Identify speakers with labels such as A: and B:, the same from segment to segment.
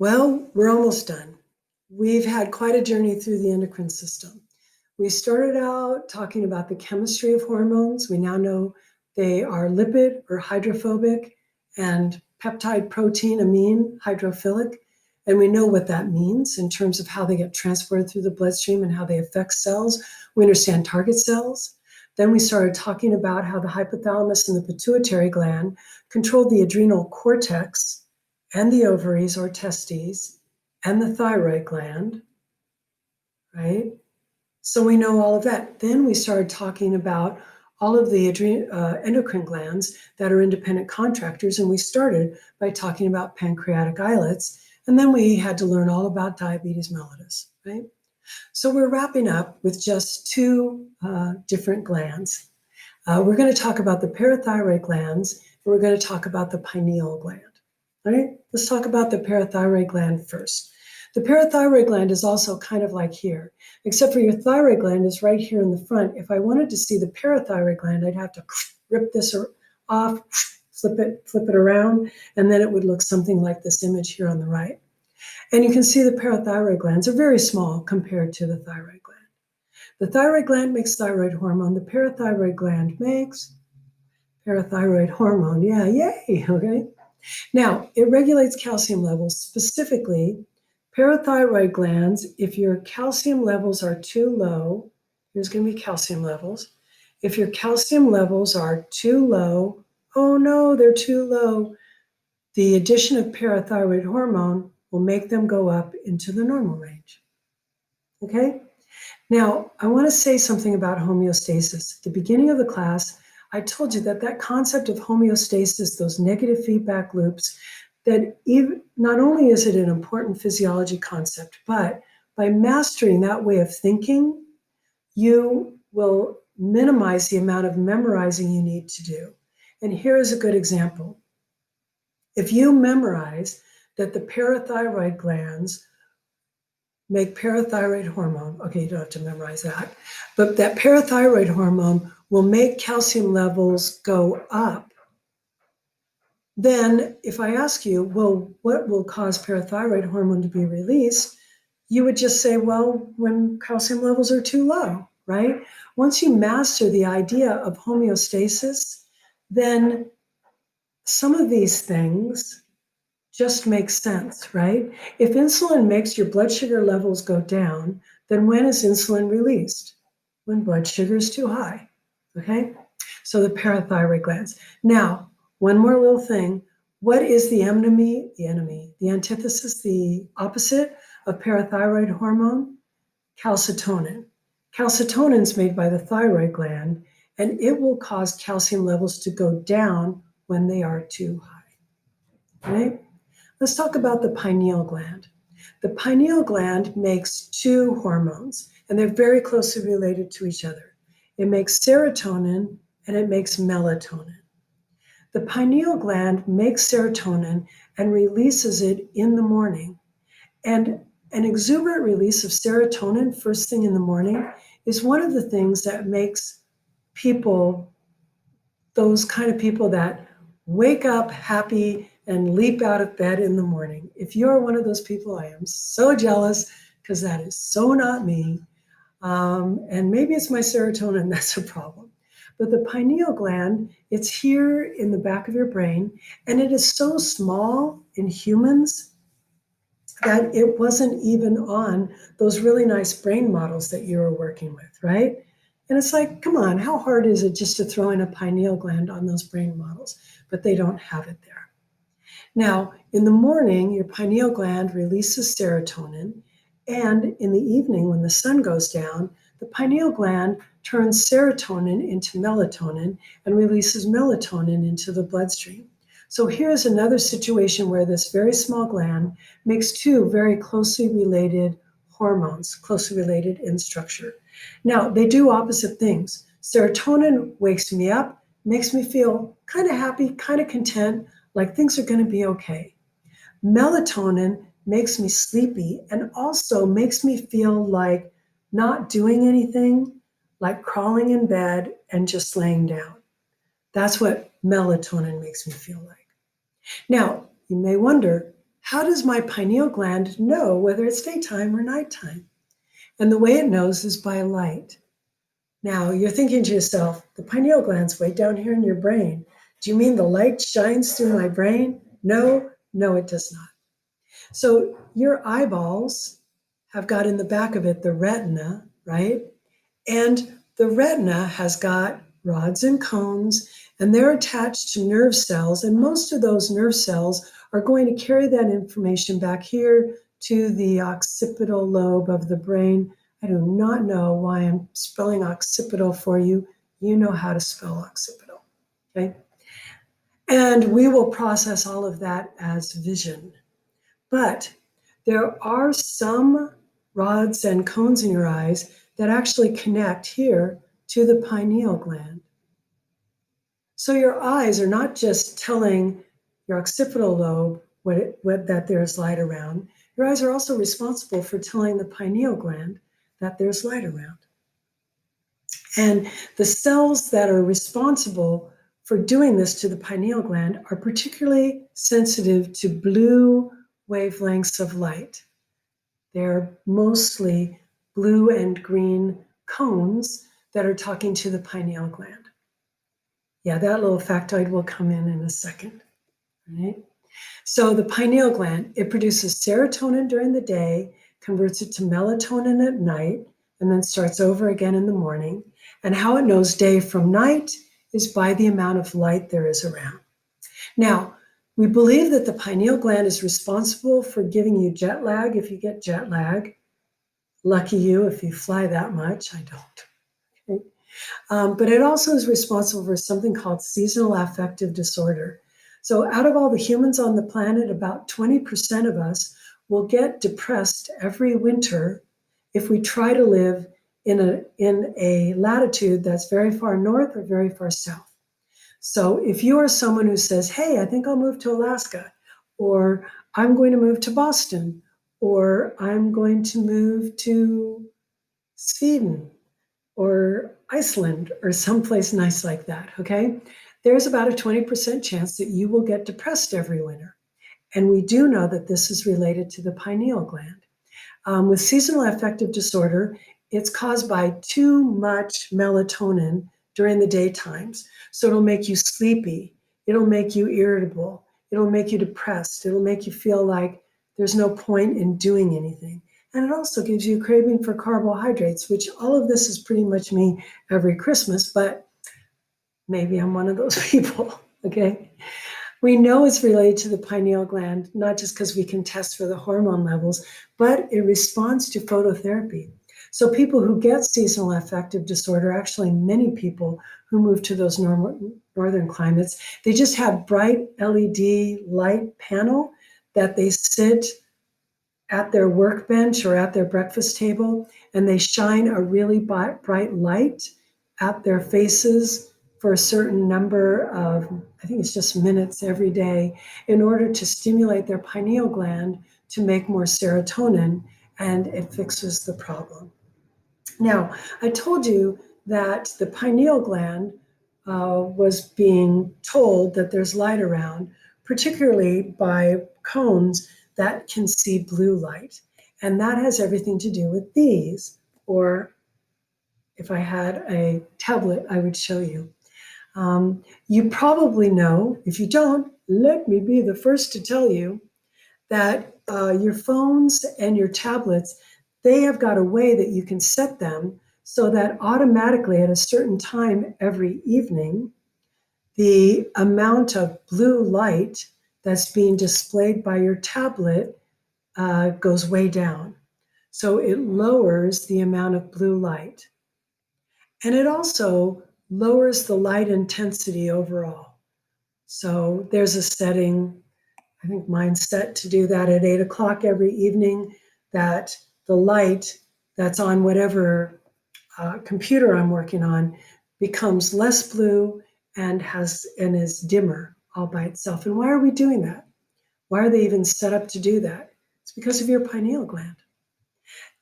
A: Well, we're almost done. We've had quite a journey through the endocrine system. We started out talking about the chemistry of hormones. We now know they are lipid or hydrophobic and peptide protein amine hydrophilic. And we know what that means in terms of how they get transported through the bloodstream and how they affect cells. We understand target cells. Then we started talking about how the hypothalamus and the pituitary gland control the adrenal cortex and the ovaries or testes and the thyroid gland, right? So we know all of that. Then we started talking about all of the endocrine glands that are independent contractors, and we started by talking about pancreatic islets, and then we had to learn all about diabetes mellitus, right? So we're wrapping up with just two different glands. We're going to talk about the parathyroid glands, and we're going to talk about the pineal gland. All right, let's talk about the parathyroid gland first. The parathyroid gland is also kind of like here, except for your thyroid gland is right here in the front. If I wanted to see the parathyroid gland, I'd have to rip this off, flip it around, and then it would look something like this image here on the right. And you can see the parathyroid glands are very small compared to the thyroid gland. The thyroid gland makes thyroid hormone. The parathyroid gland makes parathyroid hormone. Yeah, yay, okay. Now, it regulates calcium levels, specifically parathyroid glands. If your calcium levels are too low, here's going to be calcium levels. If your calcium levels are too low, oh no, they're too low, the addition of parathyroid hormone will make them go up into the normal range. Okay? Now, I want to say something about homeostasis. At the beginning of the class, I told you that concept of homeostasis, those negative feedback loops, that even, not only is it an important physiology concept, but by mastering that way of thinking, you will minimize the amount of memorizing you need to do. And here is a good example. If you memorize that the parathyroid glands make parathyroid hormone, okay, you don't have to memorize that, but that parathyroid hormone will make calcium levels go up. Then if I ask you, well, what will cause parathyroid hormone to be released? You would just say, well, when calcium levels are too low, right? Once you master the idea of homeostasis, then some of these things just makes sense, right? If insulin makes your blood sugar levels go down, then when is insulin released? When blood sugar is too high, okay? So the parathyroid glands. Now, one more little thing. What is the antithesis, the opposite of parathyroid hormone? Calcitonin. Calcitonin is made by the thyroid gland, and it will cause calcium levels to go down when they are too high, right? Let's talk about the pineal gland. The pineal gland makes two hormones, and they're very closely related to each other. It makes serotonin and it makes melatonin. The pineal gland makes serotonin and releases it in the morning. And an exuberant release of serotonin first thing in the morning is one of the things that makes people, those kind of people that wake up happy and leap out of bed in the morning. If you're one of those people, I am so jealous because that is so not me. And maybe it's my serotonin that's a problem. But the pineal gland, it's here in the back of your brain, and it is so small in humans that it wasn't even on those really nice brain models that you were working with, right? And it's like, come on, how hard is it just to throw in a pineal gland on those brain models? But they don't have it there. Now, in the morning, your pineal gland releases serotonin, and in the evening, when the sun goes down, the pineal gland turns serotonin into melatonin and releases melatonin into the bloodstream. So here's another situation where this very small gland makes two very closely related hormones, closely related in structure. Now, they do opposite things. Serotonin wakes me up, makes me feel kind of happy, kind of content, like things are going to be okay. Melatonin makes me sleepy and also makes me feel like not doing anything, like crawling in bed and just laying down. That's what melatonin makes me feel like. Now, you may wonder, how does my pineal gland know whether it's daytime or nighttime? And the way it knows is by light. Now, you're thinking to yourself, the pineal gland's way down here in your brain. Do you mean the light shines through my brain? No, it does not. So your eyeballs have got in the back of it the retina, right? And the retina has got rods and cones, and they're attached to nerve cells. And most of those nerve cells are going to carry that information back here to the occipital lobe of the brain. I do not know why I'm spelling occipital for you. You know how to spell occipital, okay? And we will process all of that as vision. But there are some rods and cones in your eyes that actually connect here to the pineal gland. So your eyes are not just telling your occipital lobe that there's light around. Your eyes are also responsible for telling the pineal gland that there's light around. And the cells that are responsible for doing this to the pineal gland are particularly sensitive to blue wavelengths of light. They're mostly blue and green cones that are talking to the pineal gland. Yeah, that little factoid will come in a second, right? So the pineal gland, it produces serotonin during the day, converts it to melatonin at night, and then starts over again in the morning. And how it knows day from night is by the amount of light there is around. Now, we believe that the pineal gland is responsible for giving you jet lag if you get jet lag. Lucky you if you fly that much. I don't. Okay? But it also is responsible for something called seasonal affective disorder. So out of all the humans on the planet, about 20% of us will get depressed every winter if we try to live in a latitude that's very far north or very far south. So if you are someone who says, hey, I think I'll move to Alaska, or I'm going to move to Boston, or I'm going to move to Sweden or Iceland or someplace nice like that, okay? There's about a 20% chance that you will get depressed every winter. And we do know that this is related to the pineal gland. With seasonal affective disorder, it's caused by too much melatonin during the daytimes. So it'll make you sleepy, it'll make you irritable, it'll make you depressed, it'll make you feel like there's no point in doing anything. And it also gives you a craving for carbohydrates, which all of this is pretty much me every Christmas, but maybe I'm one of those people, okay? We know it's related to the pineal gland, not just because we can test for the hormone levels, but it responds to phototherapy. So people who get seasonal affective disorder, actually many people who move to those northern climates, they just have bright LED light panel that they sit at their workbench or at their breakfast table, and they shine a really bright light at their faces for a certain number of, I think it's just minutes every day, in order to stimulate their pineal gland to make more serotonin, and it fixes the problem. Now, I told you that the pineal gland was being told that there's light around, particularly by cones that can see blue light. And that has everything to do with these, or if I had a tablet, I would show you. You probably know, if you don't, let me be the first to tell you that your phones and your tablets, they have got a way that you can set them so that automatically at a certain time every evening, the amount of blue light that's being displayed by your tablet goes way down. So it lowers the amount of blue light. And it also lowers the light intensity overall. So there's a setting, I think mine's set to do that at 8 o'clock every evening, that the light that's on whatever computer I'm working on becomes less blue and is dimmer all by itself. And why are we doing that? Why are they even set up to do that? It's because of your pineal gland.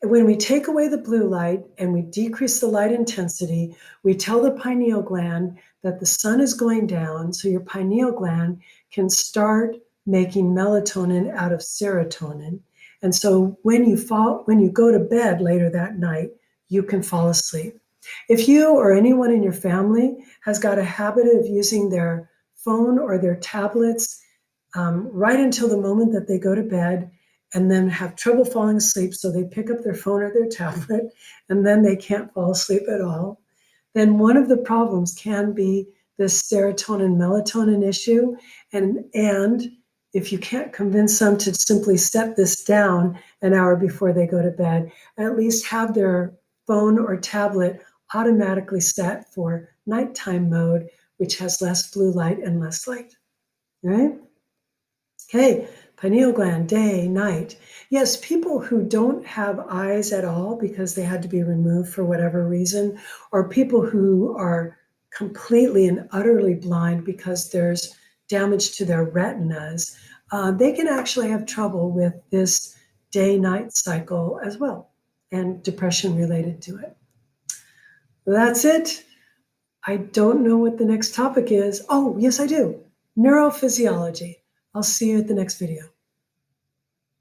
A: When we take away the blue light and we decrease the light intensity, we tell the pineal gland that the sun is going down, so your pineal gland can start making melatonin out of serotonin. And so when you go to bed later that night, you can fall asleep. If you or anyone in your family has got a habit of using their phone or their tablets right until the moment that they go to bed and then have trouble falling asleep, so they pick up their phone or their tablet and then they can't fall asleep at all, then one of the problems can be this serotonin melatonin issue. And if you can't convince them to simply set this down an hour before they go to bed, at least have their phone or tablet automatically set for nighttime mode, which has less blue light and less light. All right? Okay, pineal gland, day, night. Yes, people who don't have eyes at all because they had to be removed for whatever reason, or people who are completely and utterly blind because there's damage to their retinas, they can actually have trouble with this day-night cycle as well, and depression related to it. That's it. I don't know what the next topic is. Oh, yes, I do. Neurophysiology. I'll see you at the next video.